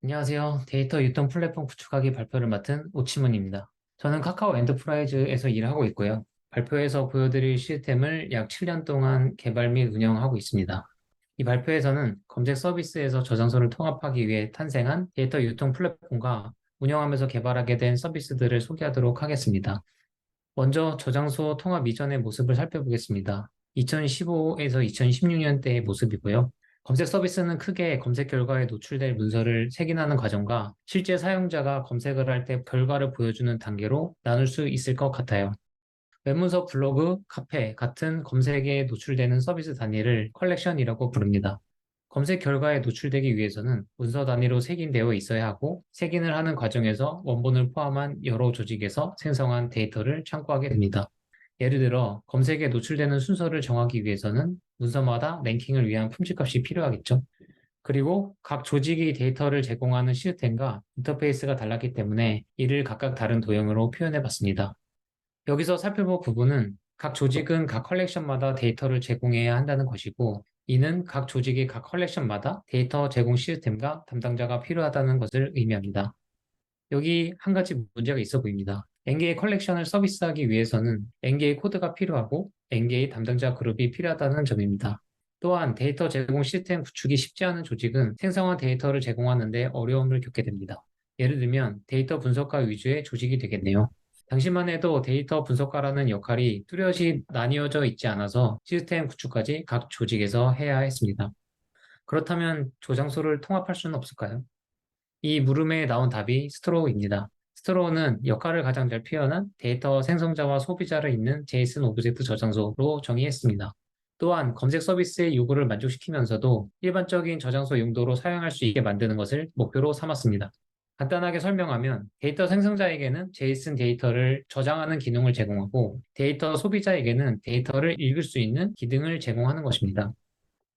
안녕하세요. 데이터 유통 플랫폼 구축하기 발표를 맡은 오치문입니다. 저는 카카오 엔터프라이즈에서 일을 하고 있고요. 발표에서 보여드릴 시스템을 약 7년 동안 개발 및 운영하고 있습니다. 이 발표에서는 검색 서비스에서 저장소를 통합하기 위해 탄생한 데이터 유통 플랫폼과 운영하면서 개발하게 된 서비스들을 소개하도록 하겠습니다. 먼저 저장소 통합 이전의 모습을 살펴보겠습니다. 2015에서 2016년대의 모습이고요. 검색 서비스는 크게 검색 결과에 노출될 문서를 색인하는 과정과 실제 사용자가 검색을 할 때 결과를 보여주는 단계로 나눌 수 있을 것 같아요. 웹문서, 블로그, 카페 같은 검색에 노출되는 서비스 단위를 컬렉션이라고 부릅니다. 검색 결과에 노출되기 위해서는 문서 단위로 색인되어 있어야 하고, 색인을 하는 과정에서 원본을 포함한 여러 조직에서 생성한 데이터를 참고하게 됩니다. 예를 들어 검색에 노출되는 순서를 정하기 위해서는 문서마다 랭킹을 위한 품질값이 필요하겠죠. 그리고 각 조직이 데이터를 제공하는 시스템과 인터페이스가 달랐기 때문에 이를 각각 다른 도형으로 표현해 봤습니다. 여기서 살펴볼 부분은 각 조직은 각 컬렉션마다 데이터를 제공해야 한다는 것이고, 이는 각 조직의 각 컬렉션마다 데이터 제공 시스템과 담당자가 필요하다는 것을 의미합니다. 여기 한 가지 문제가 있어 보입니다. NGA 컬렉션을 서비스하기 위해서는 NGA 코드가 필요하고 NGA 담당자 그룹이 필요하다는 점입니다. 또한 데이터 제공 시스템 구축이 쉽지 않은 조직은 생성한 데이터를 제공하는 데 어려움을 겪게 됩니다. 예를 들면 데이터 분석가 위주의 조직이 되겠네요. 당시만 해도 데이터 분석가라는 역할이 뚜렷이 나뉘어져 있지 않아서 시스템 구축까지 각 조직에서 해야 했습니다. 그렇다면 저장소를 통합할 수는 없을까요? 이 물음에 나온 답이 스트로우입니다. 스트로우는 역할을 가장 잘 표현한 데이터 생성자와 소비자를 잇는 제이슨 오브젝트 저장소로 정의했습니다. 또한 검색 서비스의 요구를 만족시키면서도 일반적인 저장소 용도로 사용할 수 있게 만드는 것을 목표로 삼았습니다. 간단하게 설명하면 데이터 생성자에게는 제이슨 데이터를 저장하는 기능을 제공하고, 데이터 소비자에게는 데이터를 읽을 수 있는 기능을 제공하는 것입니다.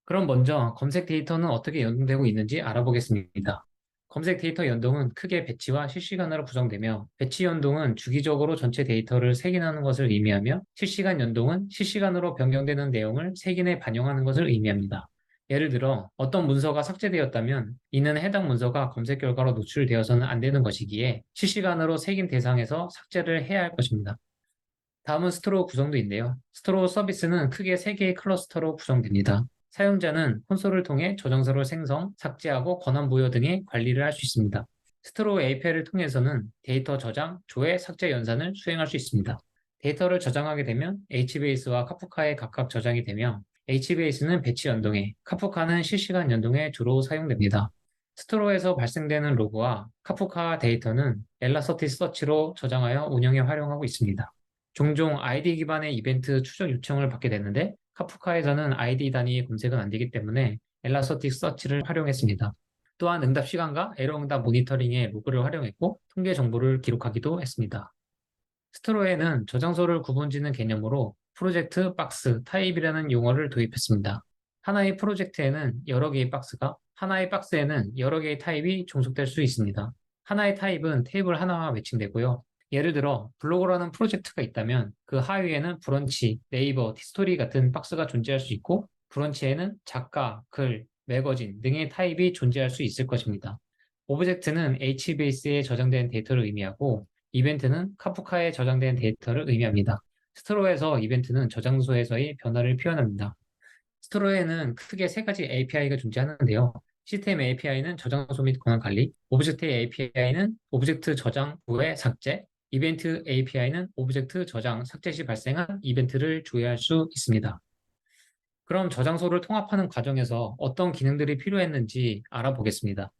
그럼 먼저 검색 데이터는 어떻게 연동되고 있는지 알아보겠습니다. 검색 데이터 연동은 크게 배치와 실시간으로 구성되며, 배치 연동은 주기적으로 전체 데이터를 색인하는 것을 의미하며, 실시간 연동은 실시간으로 변경되는 내용을 색인에 반영하는 것을 의미합니다. 예를 들어 어떤 문서가 삭제되었다면 이는 해당 문서가 검색 결과로 노출되어서는 안 되는 것이기에 실시간으로 색인 대상에서 삭제를 해야 할 것입니다. 다음은 스트로우 구성도인데요. 스트로우 서비스는 크게 3개의 클러스터로 구성됩니다. 사용자는 콘솔을 통해 저장소를 생성, 삭제하고 권한 부여 등의 관리를 할 수 있습니다. 스트로우 API를 통해서는 데이터 저장, 조회, 삭제 연산을 수행할 수 있습니다. 데이터를 저장하게 되면 HBase와 카프카에 각각 저장이 되며, HBase는 배치 연동에, 카프카는 실시간 연동에 주로 사용됩니다. 스트로우에서 발생되는 로그와 카프카 데이터는 엘라스티스 서치로 저장하여 운영에 활용하고 있습니다. 종종 아이디 기반의 이벤트 추적 요청을 받게 되는데, 카프카에서는 아이디 단위의 검색은 안 되기 때문에 엘라스틱 서치를 활용했습니다. 또한 응답 시간과 에러 응답 모니터링에 로그를 활용했고, 통계 정보를 기록하기도 했습니다. 스트로에는 저장소를 구분짓는 개념으로 프로젝트 박스 타입이라는 용어를 도입했습니다. 하나의 프로젝트에는 여러 개의 박스가, 하나의 박스에는 여러 개의 타입이 종속될 수 있습니다. 하나의 타입은 테이블 하나와 매칭되고요. 예를 들어 블로그라는 프로젝트가 있다면 그 하위에는 브런치, 네이버, 티스토리 같은 박스가 존재할 수 있고, 브런치에는 작가, 글, 매거진 등의 타입이 존재할 수 있을 것입니다. 오브젝트는 HBase에 저장된 데이터를 의미하고, 이벤트는 카프카에 저장된 데이터를 의미합니다. 스트로에서 이벤트는 저장소에서의 변화를 표현합니다. 스트로에는 크게 세 가지 API가 존재하는데요. 시스템 API는 저장소 및 권한 관리, 오브젝트 API는 오브젝트 저장 후에 삭제, 이벤트 API는 오브젝트 저장 삭제 시 발생한 이벤트를 조회할 수 있습니다. 그럼 저장소를 통합하는 과정에서 어떤 기능들이 필요했는지 알아보겠습니다.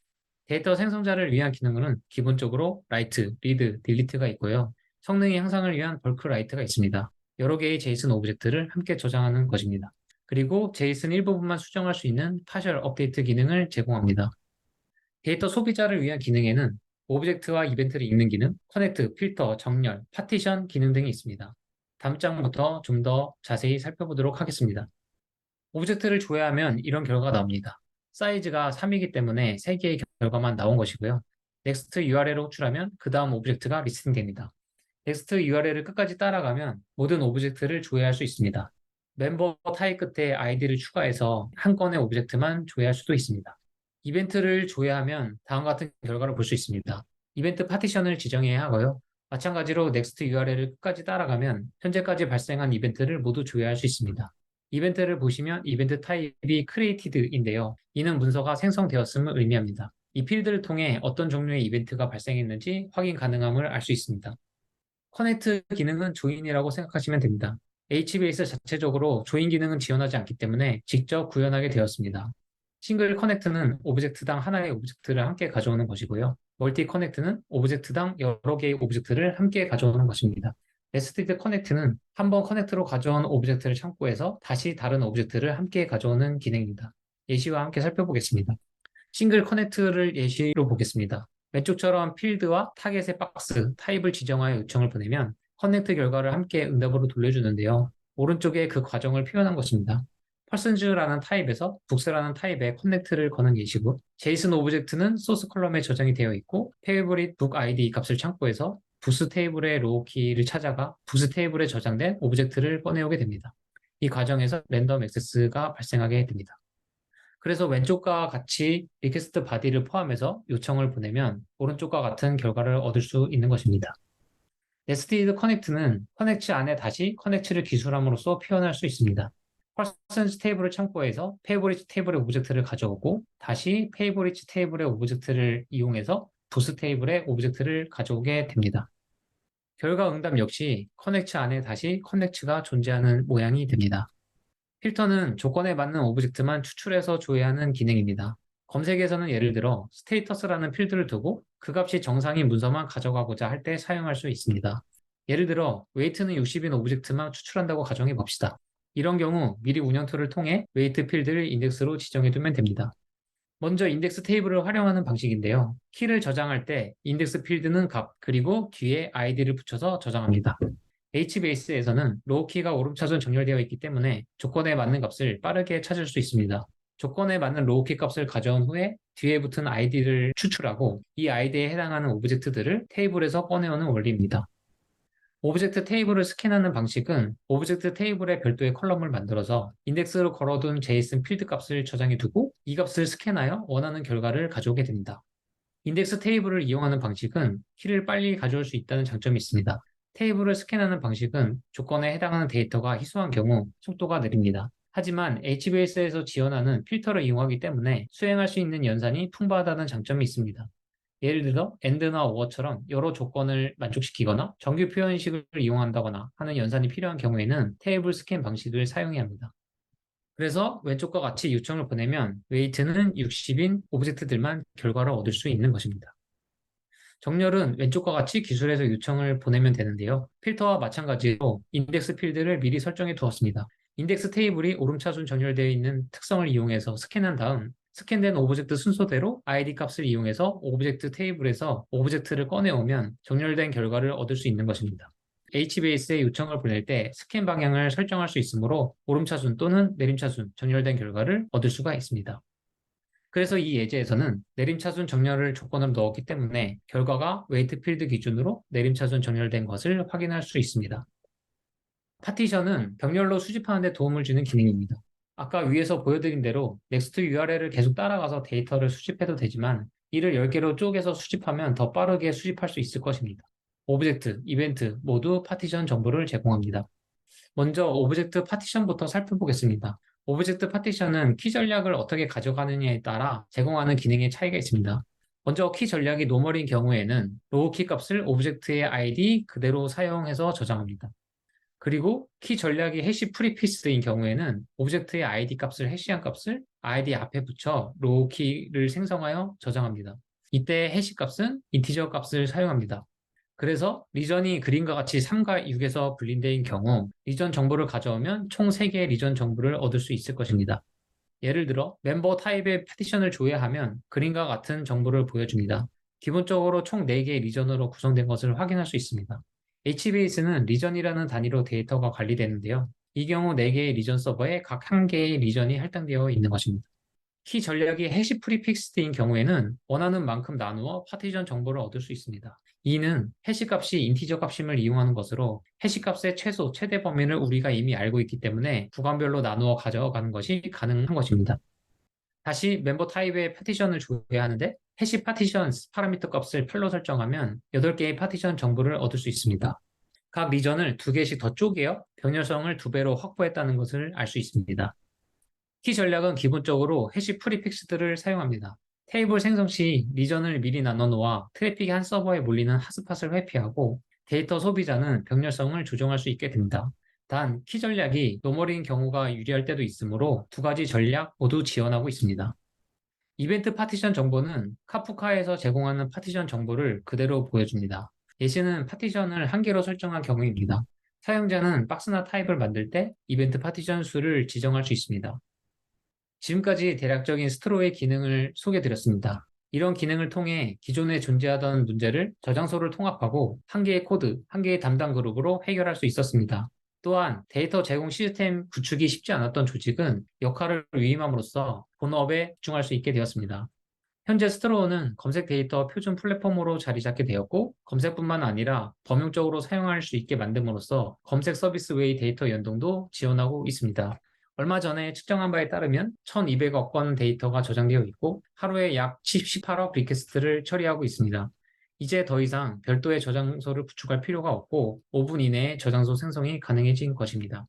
데이터 생성자를 위한 기능은 기본적으로 write, read, delete가 있고요. 성능의 향상을 위한 bulk write가 있습니다. 여러 개의 JSON 오브젝트를 함께 저장하는 것입니다. 그리고 JSON 일부분만 수정할 수 있는 partial update 기능을 제공합니다. 데이터 소비자를 위한 기능에는 오브젝트와 이벤트를 읽는 기능, 커넥트, 필터, 정렬, 파티션 기능 등이 있습니다. 다음 장부터 좀 더 자세히 살펴보도록 하겠습니다. 오브젝트를 조회하면 이런 결과가 나옵니다. 사이즈가 3이기 때문에 3개의 결과만 나온 것이고요. next URL을 호출하면 그 다음 오브젝트가 리스팅됩니다. next URL을 끝까지 따라가면 모든 오브젝트를 조회할 수 있습니다. 멤버 타입 끝에 아이디를 추가해서 한 건의 오브젝트만 조회할 수도 있습니다. 이벤트를 조회하면 다음과 같은 결과를 볼 수 있습니다. 이벤트 파티션을 지정해야 하고요. 마찬가지로 넥스트 URL을 끝까지 따라가면 현재까지 발생한 이벤트를 모두 조회할 수 있습니다. 이벤트를 보시면 이벤트 타입이 created인데요. 이는 문서가 생성되었음을 의미합니다. 이 필드를 통해 어떤 종류의 이벤트가 발생했는지 확인 가능함을 알 수 있습니다. 커넥트 기능은 조인이라고 생각하시면 됩니다. HBase 자체적으로 조인 기능은 지원하지 않기 때문에 직접 구현하게 되었습니다. 싱글 커넥트는 오브젝트당 하나의 오브젝트를 함께 가져오는 것이고요. 멀티 커넥트는 오브젝트당 여러 개의 오브젝트를 함께 가져오는 것입니다. 네스티드 커넥트는 한 번 커넥트로 가져온 오브젝트를 참고해서 다시 다른 오브젝트를 함께 가져오는 기능입니다. 예시와 함께 살펴보겠습니다. 싱글 커넥트를 예시로 보겠습니다. 왼쪽처럼 필드와 타겟의 박스, 타입을 지정하여 요청을 보내면 커넥트 결과를 함께 응답으로 돌려주는데요. 오른쪽에 그 과정을 표현한 것입니다. persons라는 타입에서 books라는 타입에 커넥트를 거는 예시고 JSON 오브젝트는 소스 컬럼에 저장이 되어 있고 favorite book ID 값을 참고해서 부스 테이블의 로우 키를 찾아가 부스 테이블에 저장된 오브젝트를 꺼내오게 됩니다. 이 과정에서 랜덤 액세스가 발생하게 됩니다. 그래서 왼쪽과 같이 리퀘스트 바디를 포함해서 요청을 보내면 오른쪽과 같은 결과를 얻을 수 있는 것입니다. 네스티드 커넥트는 커넥트 안에 다시 커넥트를 기술함으로써 표현할 수 있습니다. 퍼센스 테이블을 참고해서 페이보리트 테이블의 오브젝트를 가져오고 다시 페이보리트 테이블의 오브젝트를 이용해서 부스 테이블의 오브젝트를 가져오게 됩니다. 결과 응답 역시 커넥트 안에 다시 커넥트가 존재하는 모양이 됩니다. 필터는 조건에 맞는 오브젝트만 추출해서 조회하는 기능입니다. 검색에서는 예를 들어 스테이터스라는 필드를 두고 그 값이 정상인 문서만 가져가고자 할 때 사용할 수 있습니다. 예를 들어 웨이트는 60인 오브젝트만 추출한다고 가정해 봅시다. 이런 경우 미리 운영 툴을 통해 웨이트 필드를 인덱스로 지정해 두면 됩니다. 먼저 인덱스 테이블을 활용하는 방식인데요. 키를 저장할 때 인덱스 필드는 값, 그리고 뒤에 아이디를 붙여서 저장합니다. HBase에서는 로우 키가 오름차순 정렬되어 있기 때문에 조건에 맞는 값을 빠르게 찾을 수 있습니다. 조건에 맞는 로우 키 값을 가져온 후에 뒤에 붙은 아이디를 추출하고 이 아이디에 해당하는 오브젝트들을 테이블에서 꺼내오는 원리입니다. 오브젝트 테이블을 스캔하는 방식은 오브젝트 테이블에 별도의 컬럼을 만들어서 인덱스로 걸어둔 JSON 필드 값을 저장해 두고 이 값을 스캔하여 원하는 결과를 가져오게 됩니다. 인덱스 테이블을 이용하는 방식은 키를 빨리 가져올 수 있다는 장점이 있습니다. 테이블을 스캔하는 방식은 조건에 해당하는 데이터가 희소한 경우 속도가 느립니다. 하지만 HBase에서 지원하는 필터를 이용하기 때문에 수행할 수 있는 연산이 풍부하다는 장점이 있습니다. 예를 들어 AND나 OR처럼 여러 조건을 만족시키거나 정규 표현식을 이용한다거나 하는 연산이 필요한 경우에는 테이블 스캔 방식을 사용해야 합니다. 그래서 왼쪽과 같이 요청을 보내면 웨이트는 60인 오브젝트들만 결과를 얻을 수 있는 것입니다. 정렬은 왼쪽과 같이 기술에서 요청을 보내면 되는데요. 필터와 마찬가지로 인덱스 필드를 미리 설정해 두었습니다. 인덱스 테이블이 오름차순 정렬되어 있는 특성을 이용해서 스캔한 다음 스캔된 오브젝트 순서대로 ID 값을 이용해서 오브젝트 테이블에서 오브젝트를 꺼내오면 정렬된 결과를 얻을 수 있는 것입니다. HBase에 요청을 보낼 때 스캔 방향을 설정할 수 있으므로 오름차순 또는 내림차순 정렬된 결과를 얻을 수가 있습니다. 그래서 이 예제에서는 내림차순 정렬을 조건으로 넣었기 때문에 결과가 웨이트 필드 기준으로 내림차순 정렬된 것을 확인할 수 있습니다. 파티션은 병렬로 수집하는 데 도움을 주는 기능입니다. 아까 위에서 보여드린 대로 넥스트 URL을 계속 따라가서 데이터를 수집해도 되지만 이를 10개로 쪼개서 수집하면 더 빠르게 수집할 수 있을 것입니다. 오브젝트, 이벤트 모두 파티션 정보를 제공합니다. 먼저 오브젝트 파티션부터 살펴보겠습니다. 오브젝트 파티션은 키 전략을 어떻게 가져가느냐에 따라 제공하는 기능의 차이가 있습니다. 먼저 키 전략이 노멀인 경우에는 로우 키 값을 오브젝트의 ID 그대로 사용해서 저장합니다. 그리고 키 전략이 해시 프리피스인 경우에는 오브젝트의 ID 값을 해시한 값을 ID 앞에 붙여 로우 키를 생성하여 저장합니다. 이때 해시 값은 인티저 값을 사용합니다. 그래서 리전이 그림과 같이 3과 6에서 분리된 경우 리전 정보를 가져오면 총 3개의 리전 정보를 얻을 수 있을 것입니다. 예를 들어 멤버 타입의 파티션을 조회하면 그림과 같은 정보를 보여줍니다. 기본적으로 총 4개의 리전으로 구성된 것을 확인할 수 있습니다. HBase는 리전이라는 단위로 데이터가 관리되는데요. 이 경우 4개의 리전 서버에 각 1개의 리전이 할당되어 있는 것입니다. 키 전략이 해시 프리픽스인 경우에는 원하는 만큼 나누어 파티션 정보를 얻을 수 있습니다. 이는 해시 값이 인티저 값임을 이용하는 것으로 해시 값의 최소, 최대 범위를 우리가 이미 알고 있기 때문에 구간별로 나누어 가져가는 것이 가능한 것입니다. 다시 멤버 타입의 파티션을 줘야 하는데 해시 파티션 파라미터 값을 별로 설정하면 8개의 파티션 정보를 얻을 수 있습니다. 각 리전을 2개씩 더 쪼개어 병렬성을 2배로 확보했다는 것을 알 수 있습니다. 키 전략은 기본적으로 해시 프리픽스들을 사용합니다. 테이블 생성 시 리전을 미리 나눠 놓아 트래픽이 한 서버에 몰리는 핫스팟을 회피하고 데이터 소비자는 병렬성을 조정할 수 있게 됩니다. 단, 키 전략이 노멀인 경우가 유리할 때도 있으므로 2가지 전략 모두 지원하고 있습니다. 이벤트 파티션 정보는 카프카에서 제공하는 파티션 정보를 그대로 보여줍니다. 예시는 파티션을 1개로 설정한 경우입니다. 사용자는 박스나 타입을 만들 때 이벤트 파티션 수를 지정할 수 있습니다. 지금까지 대략적인 스트로의 기능을 소개드렸습니다. 이런 기능을 통해 기존에 존재하던 문제를 저장소를 통합하고 1개의 코드, 1개의 담당 그룹으로 해결할 수 있었습니다. 또한 데이터 제공 시스템 구축이 쉽지 않았던 조직은 역할을 위임함으로써 본업에 집중할 수 있게 되었습니다. 현재 스트로우는 검색 데이터 표준 플랫폼으로 자리 잡게 되었고, 검색뿐만 아니라 범용적으로 사용할 수 있게 만듦으로써 검색 서비스 외의 데이터 연동도 지원하고 있습니다. 얼마 전에 측정한 바에 따르면 1200억 건 데이터가 저장되어 있고, 하루에 약 18억 리퀘스트를 처리하고 있습니다. 이제 더 이상 별도의 저장소를 구축할 필요가 없고, 5분 이내에 저장소 생성이 가능해진 것입니다.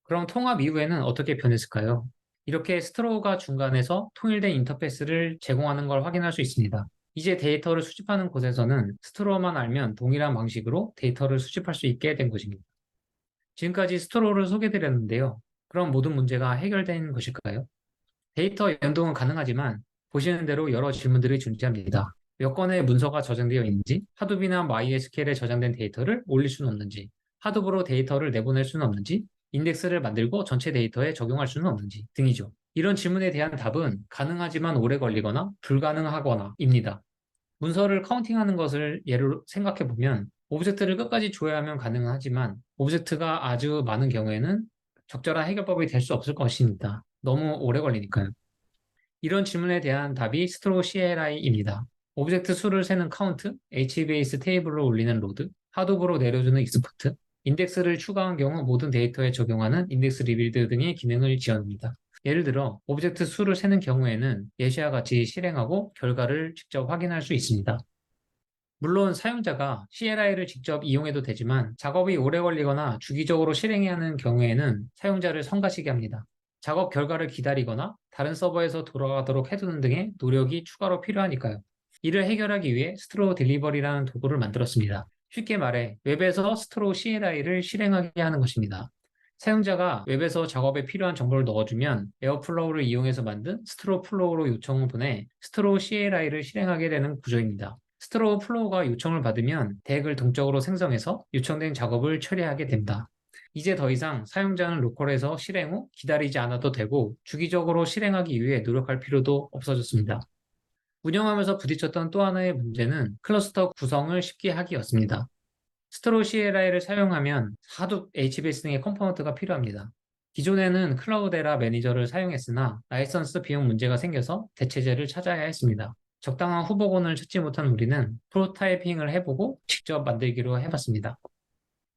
그럼 통합 이후에는 어떻게 변했을까요? 이렇게 스트로우가 중간에서 통일된 인터페이스를 제공하는 걸 확인할 수 있습니다. 이제 데이터를 수집하는 곳에서는 스트로우만 알면 동일한 방식으로 데이터를 수집할 수 있게 된 것입니다. 지금까지 스트로우를 소개드렸는데요. 그럼 모든 문제가 해결된 것일까요? 데이터 연동은 가능하지만 보시는 대로 여러 질문들이 존재합니다. 몇 건의 문서가 저장되어 있는지, 하둡이나 MySQL에 저장된 데이터를 올릴 수는 없는지, 하둡으로 데이터를 내보낼 수는 없는지, 인덱스를 만들고 전체 데이터에 적용할 수는 없는지 등이죠. 이런 질문에 대한 답은 가능하지만 오래 걸리거나 불가능하거나입니다. 문서를 카운팅하는 것을 예로 생각해 보면 오브젝트를 끝까지 조회하면 가능하지만 오브젝트가 아주 많은 경우에는 적절한 해결법이 될 수 없을 것입니다. 너무 오래 걸리니까요. 이런 질문에 대한 답이 스트로 CLI입니다. 오브젝트 수를 세는 카운트, HBase 테이블로 올리는 로드, 하둡으로 내려주는 익스포트, 인덱스를 추가한 경우 모든 데이터에 적용하는 인덱스 리빌드 등의 기능을 지원합니다. 예를 들어 오브젝트 수를 세는 경우에는 예시와 같이 실행하고 결과를 직접 확인할 수 있습니다. 물론 사용자가 CLI를 직접 이용해도 되지만 작업이 오래 걸리거나 주기적으로 실행해야 하는 경우에는 사용자를 성가시게 합니다. 작업 결과를 기다리거나 다른 서버에서 돌아가도록 해두는 등의 노력이 추가로 필요하니까요. 이를 해결하기 위해 스트로우 딜리버리라는 도구를 만들었습니다. 쉽게 말해 웹에서 스트로우 CLI를 실행하게 하는 것입니다. 사용자가 웹에서 작업에 필요한 정보를 넣어주면 에어플로우를 이용해서 만든 스트로우 플로우로 요청을 보내 스트로우 CLI를 실행하게 되는 구조입니다. 스트로우 플로우가 요청을 받으면 덱을 동적으로 생성해서 요청된 작업을 처리하게 됩니다. 이제 더 이상 사용자는 로컬에서 실행 후 기다리지 않아도 되고 주기적으로 실행하기 위해 노력할 필요도 없어졌습니다. 운영하면서 부딪혔던 또 하나의 문제는 클러스터 구성을 쉽게 하기였습니다. 스트로우 CLI를 사용하면 하둡, HBase 등의 컴포넌트가 필요합니다. 기존에는 클라우데라 매니저를 사용했으나 라이선스 비용 문제가 생겨서 대체제를 찾아야 했습니다. 적당한 후보군을 찾지 못한 우리는 프로타이핑을 해보고 직접 만들기로 해봤습니다.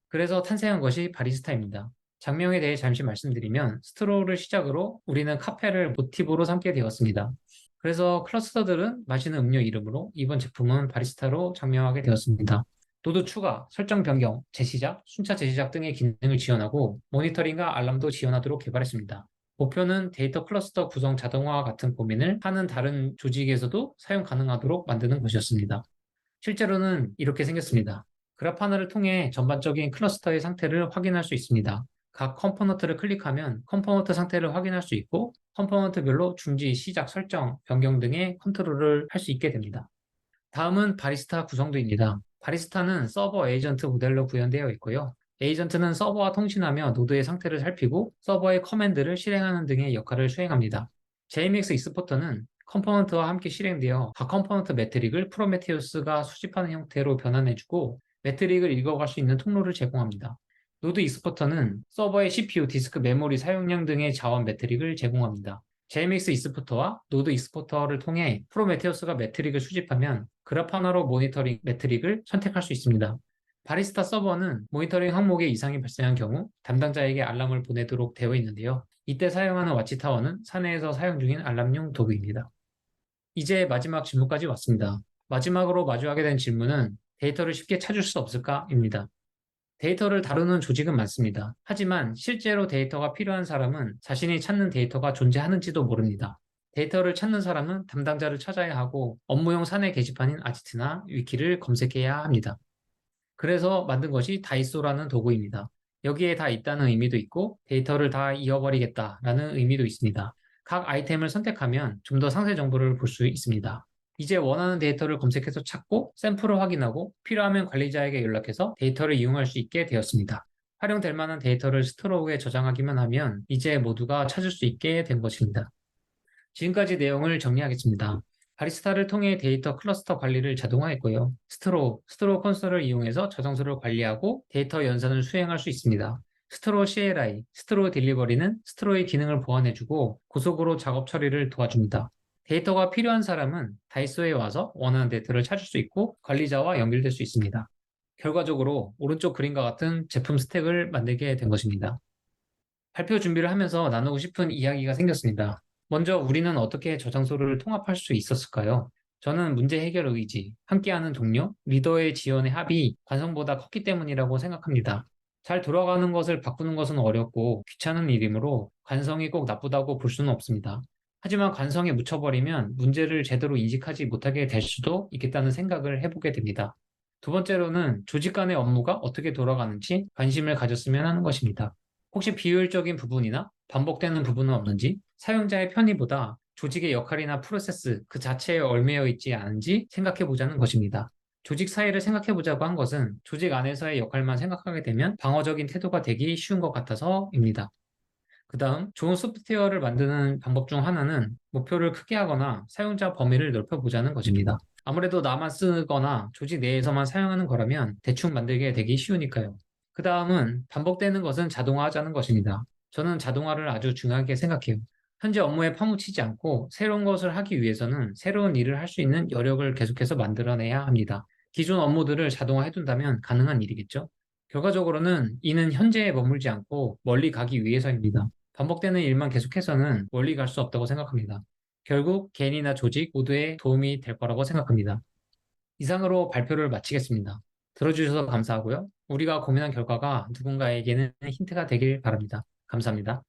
그래서 탄생한 것이 바리스타입니다. 장명에 대해 잠시 말씀드리면 스트로우를 시작으로 우리는 카페를 모티브로 삼게 되었습니다. 그래서 클러스터들은 마시는 음료 이름으로 이번 제품은 바리스타로 장명하게 되었습니다. 노드 추가, 설정 변경, 재시작, 순차 재시작 등의 기능을 지원하고 모니터링과 알람도 지원하도록 개발했습니다. 목표는 데이터 클러스터 구성 자동화와 같은 고민을 하는 다른 조직에서도 사용 가능하도록 만드는 것이었습니다. 실제로는 이렇게 생겼습니다. 그래파나를 통해 전반적인 클러스터의 상태를 확인할 수 있습니다. 각 컴포넌트를 클릭하면 컴포넌트 상태를 확인할 수 있고 컴포넌트별로 중지, 시작, 설정, 변경 등의 컨트롤을 할 수 있게 됩니다. 다음은 바리스타 구성도입니다. 바리스타는 서버 에이전트 모델로 구현되어 있고요. 에이전트는 서버와 통신하며 노드의 상태를 살피고 서버의 커맨드를 실행하는 등의 역할을 수행합니다. JMX 익스포터는 컴포넌트와 함께 실행되어 각 컴포넌트 매트릭을 프로메테우스가 수집하는 형태로 변환해주고 매트릭을 읽어갈 수 있는 통로를 제공합니다. 노드 익스포터는 서버의 CPU, 디스크, 메모리 사용량 등의 자원 매트릭을 제공합니다. JMX 익스포터와 노드 익스포터를 통해 프로메테우스가 매트릭을 수집하면 그래파나로 모니터링 매트릭을 선택할 수 있습니다. 바리스타 서버는 모니터링 항목에 이상이 발생한 경우 담당자에게 알람을 보내도록 되어 있는데요. 이때 사용하는 와치타워는 사내에서 사용 중인 알람용 도구입니다. 이제 마지막 질문까지 왔습니다. 마지막으로 마주하게 된 질문은 데이터를 쉽게 찾을 수 없을까?입니다. 데이터를 다루는 조직은 많습니다. 하지만 실제로 데이터가 필요한 사람은 자신이 찾는 데이터가 존재하는지도 모릅니다. 데이터를 찾는 사람은 담당자를 찾아야 하고 업무용 사내 게시판인 아지트나 위키를 검색해야 합니다. 그래서 만든 것이 다이소라는 도구입니다. 여기에 다 있다는 의미도 있고 데이터를 다 잃어버리겠다라는 의미도 있습니다. 각 아이템을 선택하면 좀 더 상세 정보를 볼 수 있습니다. 이제 원하는 데이터를 검색해서 찾고 샘플을 확인하고 필요하면 관리자에게 연락해서 데이터를 이용할 수 있게 되었습니다. 활용될 만한 데이터를 스토로우에 저장하기만 하면 이제 모두가 찾을 수 있게 된 것입니다. 지금까지 내용을 정리하겠습니다. 바리스타를 통해 데이터 클러스터 관리를 자동화했고요. 스트로우 콘솔을 이용해서 저장소를 관리하고 데이터 연산을 수행할 수 있습니다. 스트로우 CLI, 스트로우 딜리버리는 스트로우의 기능을 보완해주고 고속으로 작업 처리를 도와줍니다. 데이터가 필요한 사람은 다이소에 와서 원하는 데이터를 찾을 수 있고 관리자와 연결될 수 있습니다. 결과적으로 오른쪽 그림과 같은 제품 스택을 만들게 된 것입니다. 발표 준비를 하면서 나누고 싶은 이야기가 생겼습니다. 먼저 우리는 어떻게 저장소를 통합할 수 있었을까요? 저는 문제 해결 의지, 함께하는 동료, 리더의 지원의 합이 관성보다 컸기 때문이라고 생각합니다. 잘 돌아가는 것을 바꾸는 것은 어렵고 귀찮은 일이므로 관성이 꼭 나쁘다고 볼 수는 없습니다. 하지만 관성에 묻혀버리면 문제를 제대로 인식하지 못하게 될 수도 있겠다는 생각을 해보게 됩니다. 두 번째로는 조직 간의 업무가 어떻게 돌아가는지 관심을 가졌으면 하는 것입니다. 혹시 비효율적인 부분이나 반복되는 부분은 없는지, 사용자의 편의보다 조직의 역할이나 프로세스 그 자체에 얽매여 있지 않은지 생각해 보자는 것입니다. 조직 사이를 생각해 보자고 한 것은 조직 안에서의 역할만 생각하게 되면 방어적인 태도가 되기 쉬운 것 같아서입니다. 그 다음, 좋은 소프트웨어를 만드는 방법 중 하나는 목표를 크게 하거나 사용자 범위를 넓혀보자는 것입니다. 아무래도 나만 쓰거나 조직 내에서만 사용하는 거라면 대충 만들게 되기 쉬우니까요. 그 다음은 반복되는 것은 자동화하자는 것입니다. 저는 자동화를 아주 중요하게 생각해요. 현재 업무에 파묻히지 않고 새로운 것을 하기 위해서는 새로운 일을 할 수 있는 여력을 계속해서 만들어내야 합니다. 기존 업무들을 자동화해둔다면 가능한 일이겠죠? 결과적으로는 이는 현재에 머물지 않고 멀리 가기 위해서입니다. 반복되는 일만 계속해서는 멀리 갈 수 없다고 생각합니다. 결국 개인이나 조직 모두에 도움이 될 거라고 생각합니다. 이상으로 발표를 마치겠습니다. 들어주셔서 감사하고요. 우리가 고민한 결과가 누군가에게는 힌트가 되길 바랍니다. 감사합니다.